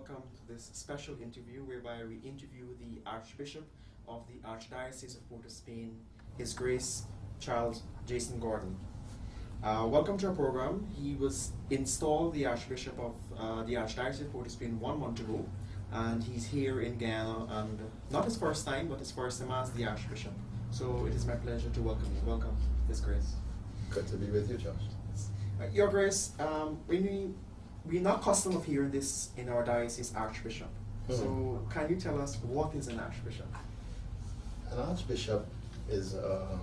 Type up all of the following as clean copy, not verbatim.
welcome to this special interview whereby we interview the Archbishop of the Archdiocese of Port of Spain, His Grace Charles Jason Gordon. Welcome to our program. He was installed the Archbishop of the Archdiocese of Port of Spain 1 month ago, and he's here in Guyana, and not his first time, but his first time as the Archbishop. So it is my pleasure to welcome you. Welcome, His Grace. Good to be with you, Josh. Your Grace, we're not custom of hearing this in our diocese, Archbishop. So can you tell us what is an Archbishop? An Archbishop is a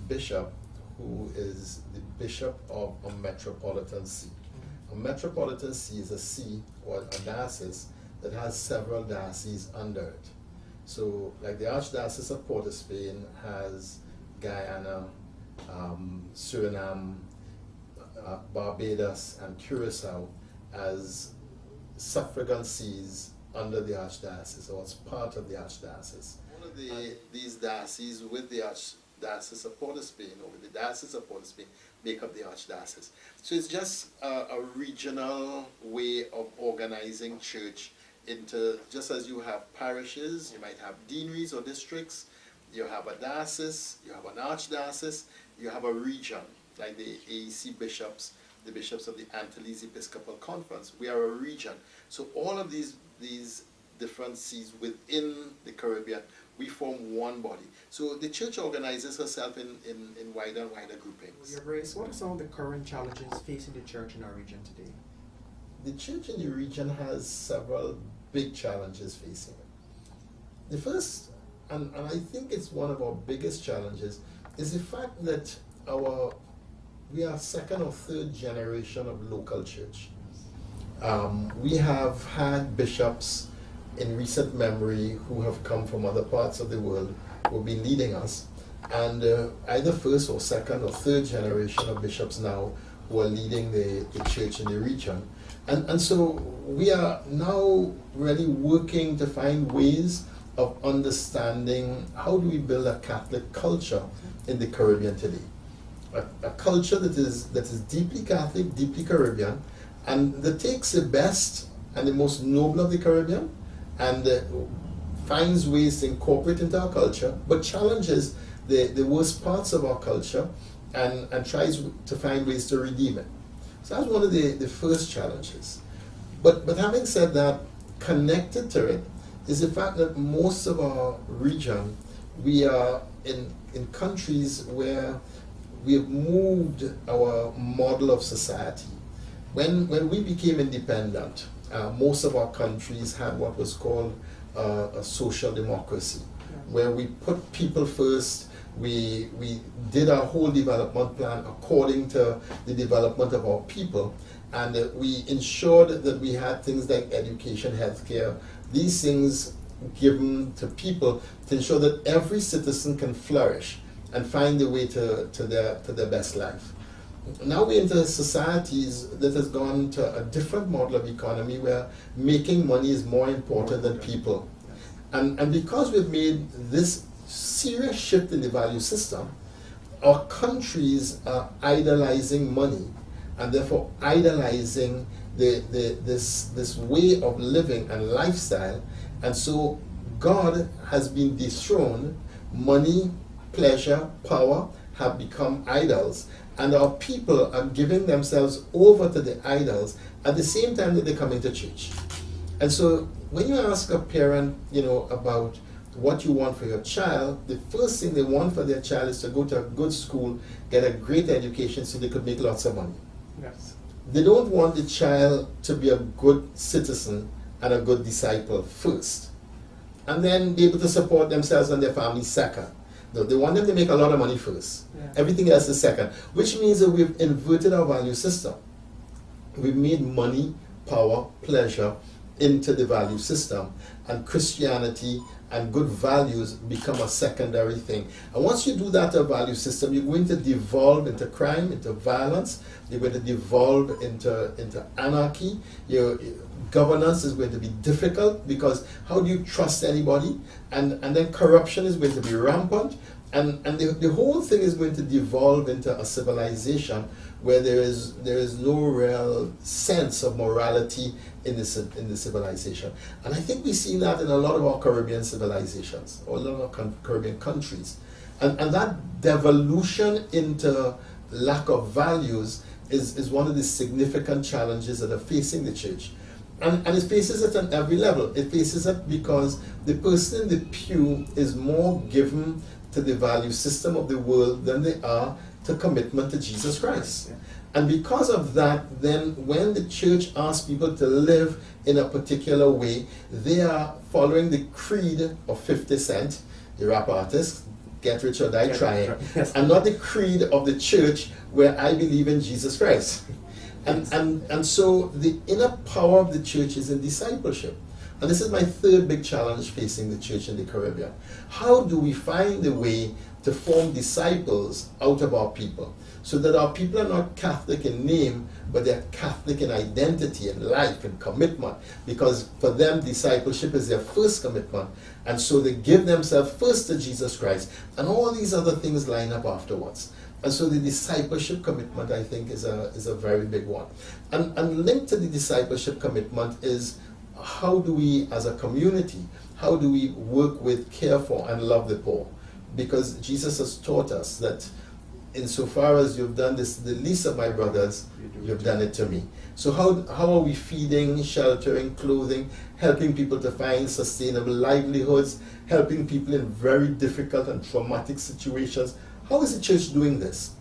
bishop who is the bishop of a metropolitan see. A metropolitan see is a see or a diocese that has several dioceses under it. So, like the Archdiocese of Port of Spain has Guyana, Suriname, Barbados, and Curacao as suffragan sees under the Archdiocese, or as part of the Archdiocese. One of these dioceses with the Archdiocese of Port of Spain, or with the Diocese of Port of Spain, make up the Archdiocese. So it's just a regional way of organizing church into, just as you have parishes, you might have deaneries or districts, you have a diocese, you have an archdiocese, you have a region, like the AEC bishops, the bishops of the Antilles Episcopal Conference. We are a region. So all of these different sees within the Caribbean, we form one body. So the church organizes herself in wider and wider groupings. Your Grace, what are some of the current challenges facing the church in our region today? The church in the region has several big challenges facing it. The first, and I think it's one of our biggest challenges, is the fact that we are second or third generation of local church. We have had bishops in recent memory who have come from other parts of the world who have been leading us, and either first or second or third generation of bishops now who are leading the church in the region. And so we are now really working to find ways of understanding how do we build a Catholic culture in the Caribbean today. A culture that is deeply Catholic, deeply Caribbean, and that takes the best and the most noble of the Caribbean and finds ways to incorporate into our culture, but challenges the worst parts of our culture and tries to find ways to redeem it. So that's one of the first challenges. But having said that, connected to it is the fact that most of our region, we are in countries where we have moved our model of society. When we became independent, most of our countries had what was called a social democracy, where we put people first. We did our whole development plan according to the development of our people, and we ensured that we had things like education, healthcare, these things given to people to ensure that every citizen can flourish and find a way to their best life. Now we're into societies that has gone to a different model of economy where making money is more important than people. And because we've made this serious shift in the value system, our countries are idolizing money and therefore idolizing this way of living and lifestyle. And so God has been dethroned. Money, pleasure, power have become idols, and our people are giving themselves over to the idols at the same time that they come into church. And so when you ask a parent, about what you want for your child, the first thing they want for their child is to go to a good school, get a great education so they could make lots of money. Yes. They don't want the child to be a good citizen and a good disciple first, and then be able to support themselves and their family second. No, they want them to make a lot of money first. Yeah. Everything else is second, which means that we've inverted our value system. We've made money, power, pleasure into the value system, and Christianity and good values become a secondary thing. And once you do that to a value system, you're going to devolve into crime, into violence. You're going to devolve into anarchy. Your governance is going to be difficult, because how do you trust anybody? And then corruption is going to be rampant, And the whole thing is going to devolve into a civilization where there is no real sense of morality in the civilization. And I think we see that in a lot of our Caribbean civilizations, or a lot of Caribbean countries. And that devolution into lack of values is one of the significant challenges that are facing the church. And it faces it on every level. It faces it because the person in the pew is more given to the value system of the world than they are to commitment to Jesus Christ. And because of that, then when the church asks people to live in a particular way, they are following the creed of 50 Cent, the rap artist, get rich or die trying, and not the creed of the church where I believe in Jesus Christ. And so the inner power of the church is in discipleship. And this is my third big challenge facing the church in the Caribbean. How do we find a way to form disciples out of our people, so that our people are not Catholic in name, but they're Catholic in identity and life and commitment? Because for them, discipleship is their first commitment. And so they give themselves first to Jesus Christ, and all these other things line up afterwards. And so the discipleship commitment, I think, is a very big one. And linked to the discipleship commitment is, how do we, as a community, how do we work with, care for, and love the poor? Because Jesus has taught us that insofar as you've done this, the least of my brothers, you've done it to me. So how are we feeding, sheltering, clothing, helping people to find sustainable livelihoods, helping people in very difficult and traumatic situations? How is the church doing this?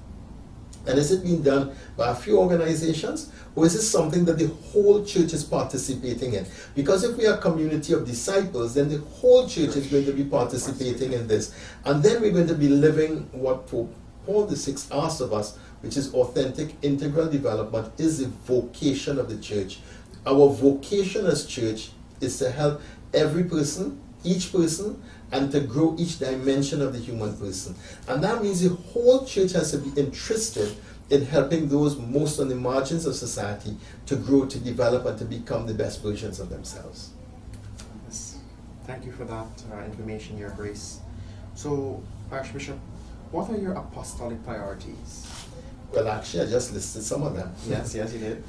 And is it being done by a few organizations, or is it something that the whole church is participating in? Because if we are a community of disciples, then the whole church is going to be participating in this. And then we're going to be living what Pope Paul VI asks of us, which is authentic integral development, is the vocation of the church. Our vocation as church is to help every person, each person, and to grow each dimension of the human person. And that means the whole church has to be interested in helping those most on the margins of society to grow, to develop, and to become the best versions of themselves. Yes. Thank you for that information, Your Grace. So, Archbishop, what are your apostolic priorities? Well, actually, I just listed some of them. Yes, you did.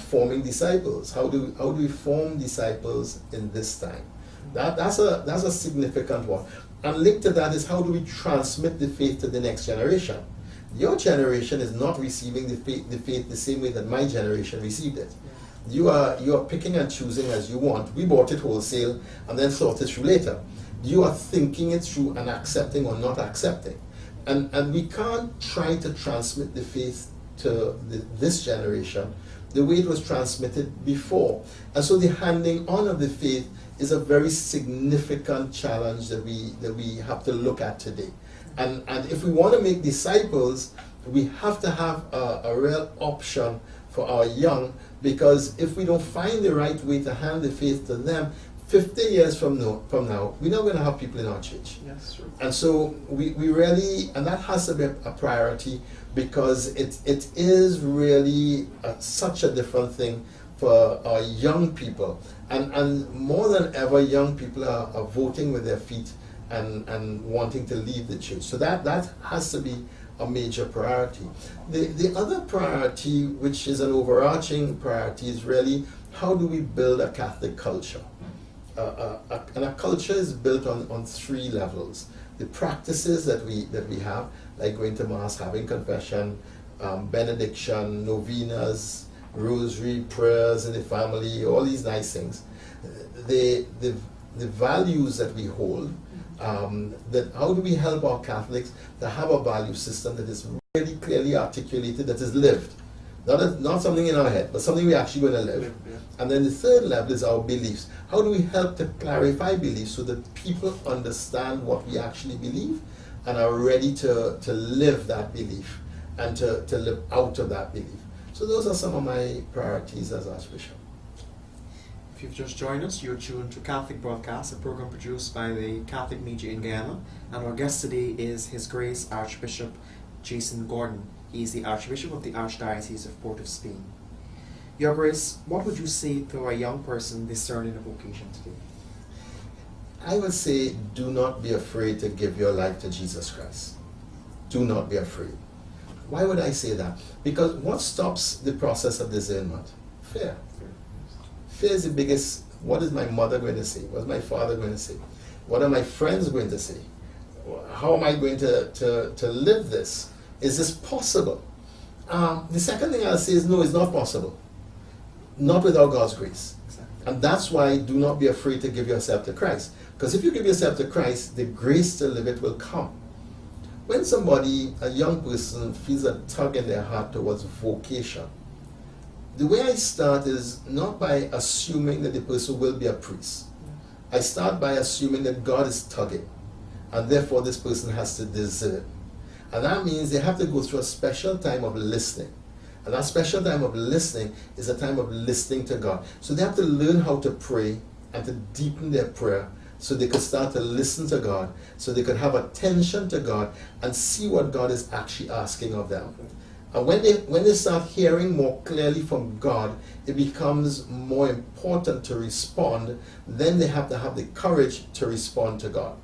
Forming disciples. How do we form disciples in this time? That's a significant one. And linked to that is, how do we transmit the faith to the next generation? Your generation is not receiving the faith the same way that my generation received it. You are picking and choosing as you want. We bought it wholesale and then thought it through later. You are thinking it through and accepting or not accepting. And we can't try to transmit the faith to this generation the way it was transmitted before. And so the handing on of the faith is a very significant challenge that we have to look at today. And if we want to make disciples, we have to have a real option for our young, because if we don't find the right way to hand the faith to them, 50 years from now, we're not going to have people in our church. Yes, true. And so we really, and that has to be a priority, because it is really such a different thing for our young people. And more than ever, young people are voting with their feet and wanting to leave the church. So that has to be a major priority. The other priority, which is an overarching priority, is really, how do we build a Catholic culture? And a culture is built on three levels. The practices that we have, like going to Mass, having confession, benediction, novenas, rosary, prayers in the family, all these nice things. The values that we hold, that how do we help our Catholics to have a value system that is really clearly articulated, that is lived? Not something in our head, but something we're actually going to live. Yeah. And then the third level is our beliefs. How do we help to clarify beliefs so that people understand what we actually believe and are ready to live that belief and to live out of that belief? So those are some of my priorities as Archbishop. If you've just joined us, you're tuned to Catholic Broadcast, a program produced by the Catholic Media in Guyana. And our guest today is His Grace Archbishop Jason Gordon. He is the Archbishop of the Archdiocese of Port of Spain. Your Grace, what would you say to a young person discerning a vocation today? I would say, do not be afraid to give your life to Jesus Christ. Do not be afraid. Why would I say that? Because what stops the process of discernment? Fear. Fear is the biggest. What is my mother going to say? What is my father going to say? What are my friends going to say? How am I going to live this? Is this possible? The second thing I'll say is no, it's not possible. Not without God's grace. Exactly. And that's why do not be afraid to give yourself to Christ. Because if you give yourself to Christ, the grace to live it will come. When somebody, a young person, feels a tug in their heart towards vocation, the way I start is not by assuming that the person will be a priest. I start by assuming that God is tugging, and therefore this person has to discern. And that means they have to go through a special time of listening. And that special time of listening is a time of listening to God. So they have to learn how to pray and to deepen their prayer so they could start to listen to God, so they could have attention to God and see what God is actually asking of them. And when they start hearing more clearly from God, it becomes more important to respond. Then they have to have the courage to respond to God.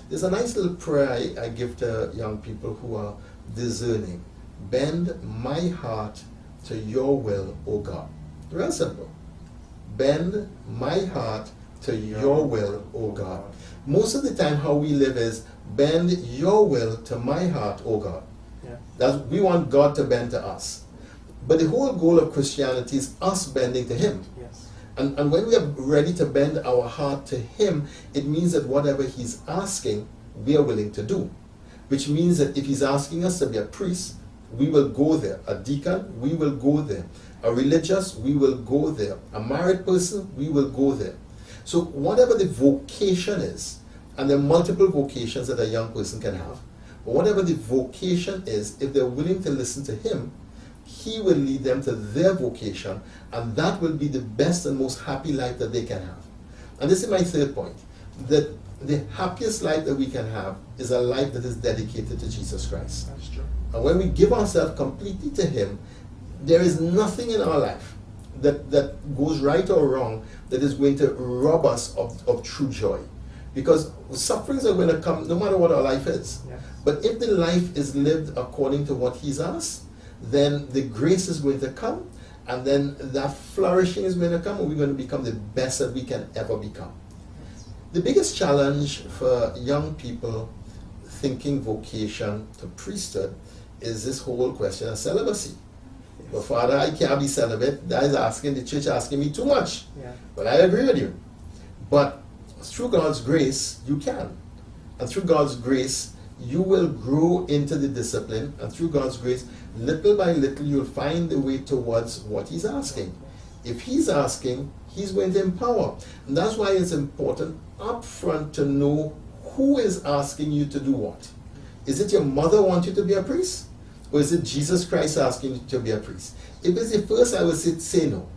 There's a nice little prayer I give to young people who are discerning. Bend my heart to your will, O God. Real simple. Bend my heart to your will, O God. Most of the time how we live is bend your will to my heart, O God. That we want God to bend to us. But the whole goal of Christianity is us bending to Him. Yes. And when we are ready to bend our heart to Him, it means that whatever He's asking, we are willing to do. Which means that if He's asking us to be a priest, we will go there. A deacon, we will go there. A religious, we will go there. A married person, we will go there. So whatever the vocation is, and there are multiple vocations that a young person can have, but whatever the vocation is, if they're willing to listen to Him, He will lead them to their vocation, and that will be the best and most happy life that they can have. And this is my third point, that the happiest life that we can have is a life that is dedicated to Jesus Christ. That's true. And when we give ourselves completely to Him, there is nothing in our life that goes right or wrong that is going to rob us of true joy. Because sufferings are going to come no matter what our life is. Yes. But if the life is lived according to what He's asked, then the grace is going to come, and then that flourishing is going to come, and we're going to become the best that we can ever become. The biggest challenge for young people thinking vocation to priesthood is this whole question of celibacy. Yes. Well, Father, I can't be celibate. That is asking, the church asking me too much. Yeah. But I agree with you. But through God's grace, you can. And through God's grace, you will grow into the discipline. And through God's grace, little by little, you'll find the way towards what He's asking. If He's asking, He's going to empower. And that's why it's important up front to know who is asking you to do what. Is it your mother want you to be a priest? Or is it Jesus Christ asking you to be a priest? If it's the first, I would say no.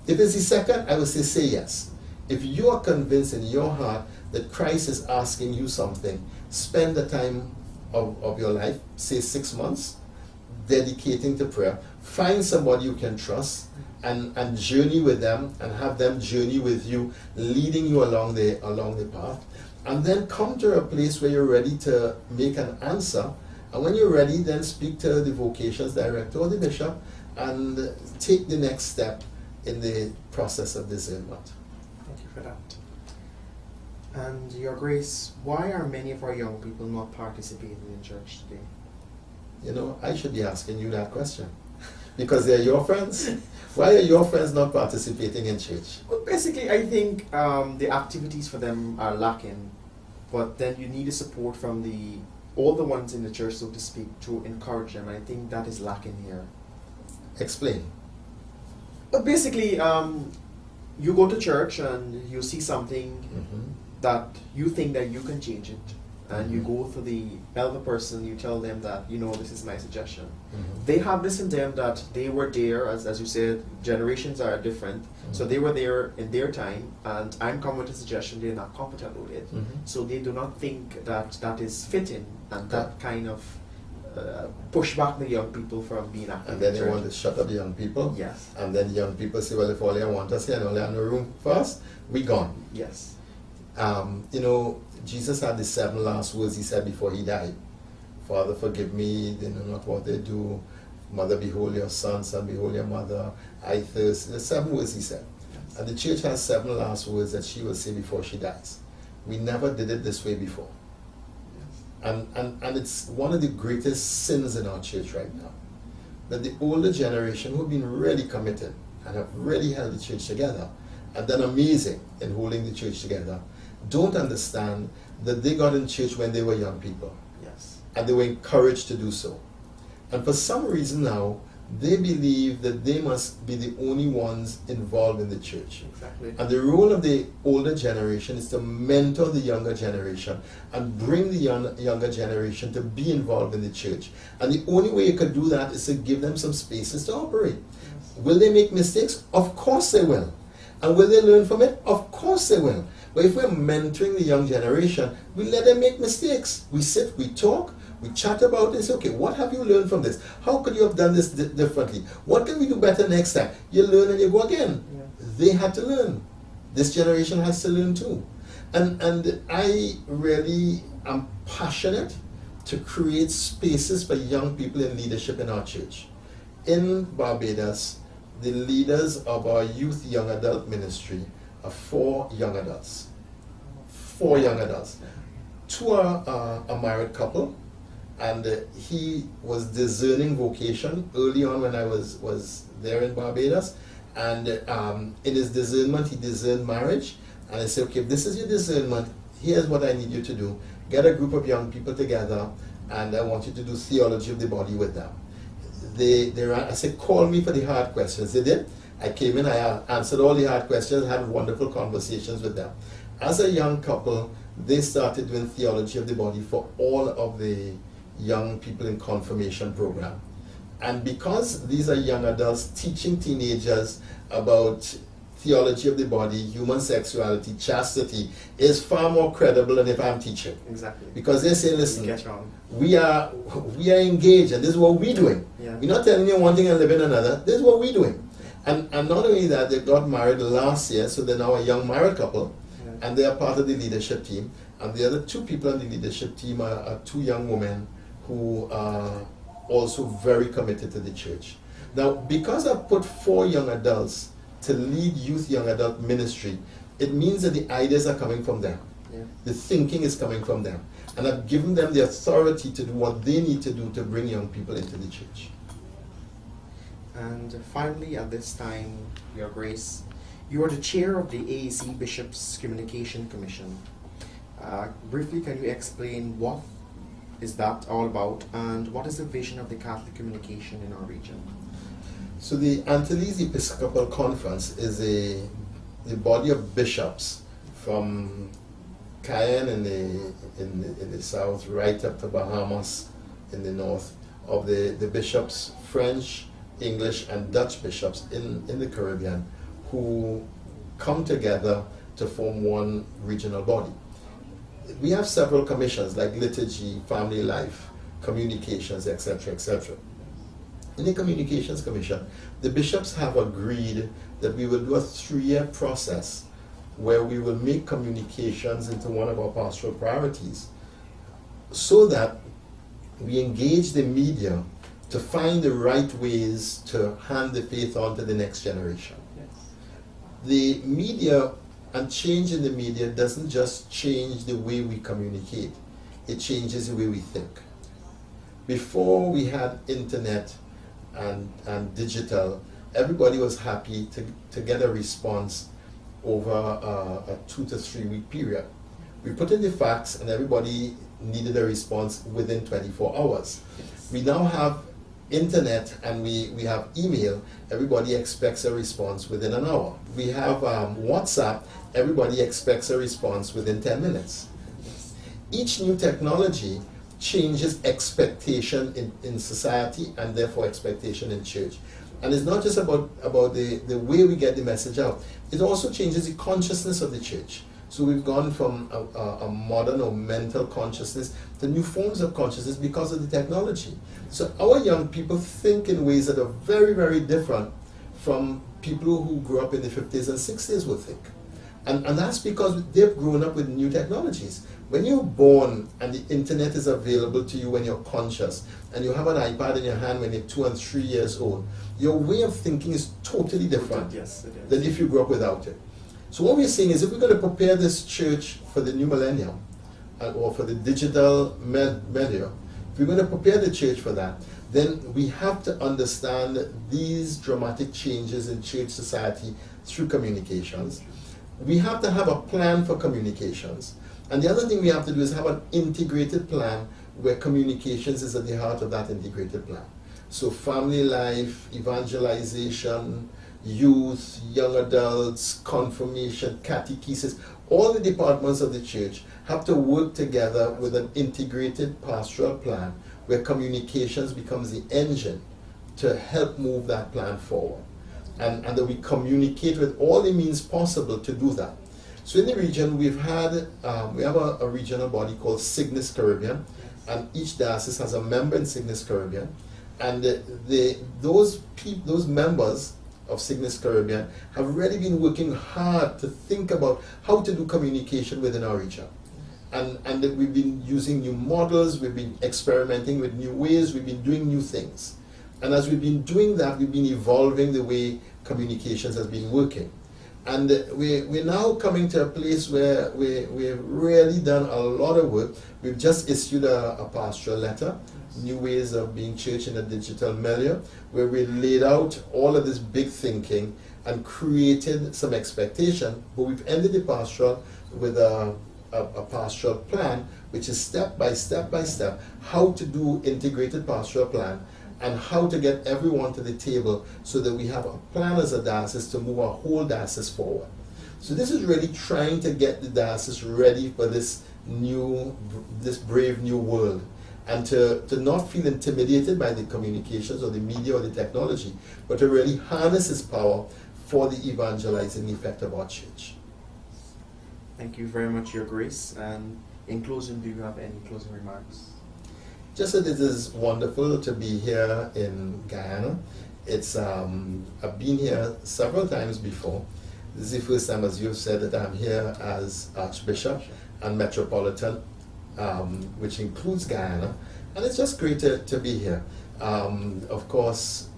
If it's the second, I would say yes. If you are convinced in your heart that Christ is asking you something, spend the time of your life, say 6 months, dedicating to prayer. Find somebody you can trust and journey with them, and have them journey with you, leading you along the path. And then come to a place where you're ready to make an answer. And when you're ready, then speak to the vocations director or the bishop and take the next step in the process of discernment. Thank you for that. And Your Grace, why are many of our young people not participating in church today? You know, I should be asking you that question. Because they're your friends. Why are your friends not participating in church? Well, basically, I think the activities for them are lacking. But then you need the support from all the ones in the church, so to speak, to encourage them. And I think that is lacking here. Explain. But basically, you go to church and you see something that you think that you can change it. And you go to the elder person, you tell them that, this is my suggestion. They have this in them that they were there, as you said, generations are different. So they were there in their time, and I'm coming with a suggestion, they're not competent with it. So they do not think that is fitting, and that kind of push back the young people from being active. And then they want to shut up the young people. Yes. And then the young people say, well, if all they want us here and all they have no room for us, we gone. Yes. You know, Jesus had the 7 last words he said before he died. Father, forgive me, they know not what they do. Mother, behold your son, son, behold your mother. I thirst. The 7 words he said. And the church has 7 last words that she will say before she dies. We never did it this way before. And it's one of the greatest sins in our church right now. That the older generation who have been really committed and have really held the church together and done amazing in holding the church together, don't understand that they got in church when they were young people. Yes. And they were encouraged to do so. And for some reason now, they believe that they must be the only ones involved in the church. Exactly. And the role of the older generation is to mentor the younger generation and bring the younger generation to be involved in the church. And the only way you could do that is to give them some spaces to operate. Yes. Will they make mistakes? Of course they will. And will they learn from it? Of course they will. But if we're mentoring the young generation, we let them make mistakes. We sit, we talk, we chat about this. Okay, what have you learned from this? How could you have done this differently? What can we do better next time? You learn and you go again. Yeah. They had to learn. This generation has to learn too. And I really am passionate to create spaces for young people in leadership in our church. In Barbados, the leaders of our youth young adult ministry are 4 young adults. 4 young adults. 2 are a married couple. And he was discerning vocation early on when I was there in Barbados. And in his discernment, he discerned marriage. And I said, okay, if this is your discernment, here's what I need you to do. Get a group of young people together, and I want you to do theology of the body with them. I said, call me for the hard questions. They did. I came in, I answered all the hard questions, had wonderful conversations with them. As a young couple, they started doing theology of the body for all of the young people in confirmation program. And because these are young adults teaching teenagers about theology of the body, human sexuality, chastity, is far more credible than if I'm teaching. Exactly. Because they say, listen, we are engaged and this is what we're doing. Yeah. We're not telling you one thing and living another. This is what we're doing. And not only that, they got married last year, so they're now a young married couple, yeah. And they are part of the leadership team. And the other 2 people on the leadership team are 2 young women who are also very committed to the church. Now, because I put 4 young adults to lead youth young adult ministry, it means that the ideas are coming from them. Yeah. The thinking is coming from them. And I've given them the authority to do what they need to do to bring young people into the church. And finally, at this time, Your Grace, you are the chair of the AAC Bishops Communication Commission. Briefly, can you explain what is that all about, and what is the vision of the Catholic communication in our region? So the Antilles Episcopal Conference is a body of bishops from Cayenne in the south, right up to Bahamas in the north, of the bishops, French, English, and Dutch bishops in the Caribbean, who come together to form one regional body. We have several commissions like liturgy, family life, communications, etc., etc. In the Communications Commission, the bishops have agreed that we will do a 3-year process where we will make communications into one of our pastoral priorities so that we engage the media to find the right ways to hand the faith on to the next generation. Yes. The media and change in the media doesn't just change the way we communicate, it changes the way we think. Before we had internet and digital, everybody was happy to get a response over a 2 to 3 week period. We put in the facts and everybody needed a response within 24 hours. Yes. We now have internet and we have email, everybody expects a response within an hour. We have WhatsApp, everybody expects a response within 10 minutes. Each new technology changes expectation in society and therefore expectation in church. And it's not just about the way we get the message out, it also changes the consciousness of the church. So we've gone from a modern or mental consciousness to new forms of consciousness because of the technology. So our young people think in ways that are very, very different from people who grew up in the 50s and 60s would think. And that's because they've grown up with new technologies. When you're born and the internet is available to you when you're conscious, and you have an iPad in your hand when you're 2 and 3 years old, your way of thinking is totally different Yes, it is. than if you grew up without it. So what we're saying is, if we're going to prepare this church for the new millennium, or for the digital media, if we're going to prepare the church for that, then we have to understand these dramatic changes in church society through communications. We have to have a plan for communications. And the other thing we have to do is have an integrated plan where communications is at the heart of that integrated plan. So family life, evangelization, youth, young adults, confirmation, catechesis, all the departments of the church have to work together with an integrated pastoral plan where communications becomes the engine to help move that plan forward. And that we communicate with all the means possible to do that. So in the region, we have a regional body called Cygnus Caribbean, and each diocese has a member in Cygnus Caribbean. And those members of Cygnus Caribbean have really been working hard to think about how to do communication within our region. And we've been using new models, we've been experimenting with new ways, we've been doing new things. And as we've been doing that, we've been evolving the way communications has been working. And we're now coming to a place where we've really done a lot of work. We've just issued a pastoral letter, New Ways of Being Church in a Digital Milieu, where we laid out all of this big thinking and created some expectation. But we've ended the pastoral with a pastoral plan, which is step by step by step, how to do integrated pastoral plan and how to get everyone to the table so that we have a plan as a diocese to move our whole diocese forward. So this is really trying to get the diocese ready for this brave new world, and to not feel intimidated by the communications or the media or the technology, but to really harness its power for the evangelizing effect of our church. Thank you very much, Your Grace. And in closing, do you have any closing remarks? Just that it is wonderful to be here in Guyana. I've been here several times before. This is the first time, as you've said, that I'm here as Archbishop and Metropolitan, which includes Guyana. And it's just great to be here. Of course,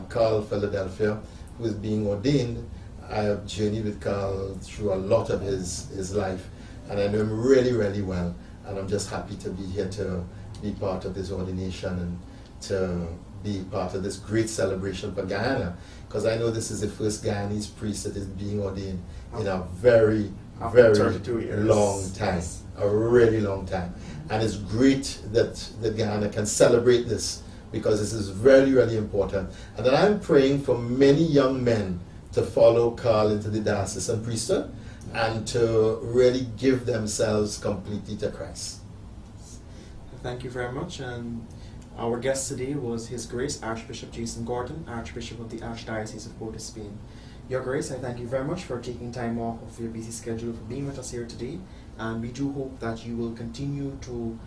Carl Philadelphia, who is being ordained, I have journeyed with Carl through a lot of his life. And I know him really, really well. And I'm just happy to be here to be part of this ordination and to be part of this great celebration for Guyana, because I know this is the first Guyanese priest that is being ordained in a very, very long time, a really long time. And it's great that Guyana can celebrate this, because this is really, really important. And that I'm praying for many young men to follow Carl into the diocesan priesthood and to really give themselves completely to Christ. Thank you very much. And our guest today was His Grace Archbishop Jason Gordon, Archbishop of the Archdiocese of Port of Spain. Your Grace, I thank you very much for taking time off of your busy schedule for being with us here today. And we do hope that you will continue to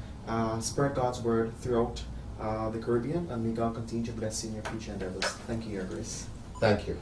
spread God's word throughout the Caribbean, and may God continue to bless you in your future endeavors. Thank you, Your Grace. Thank you.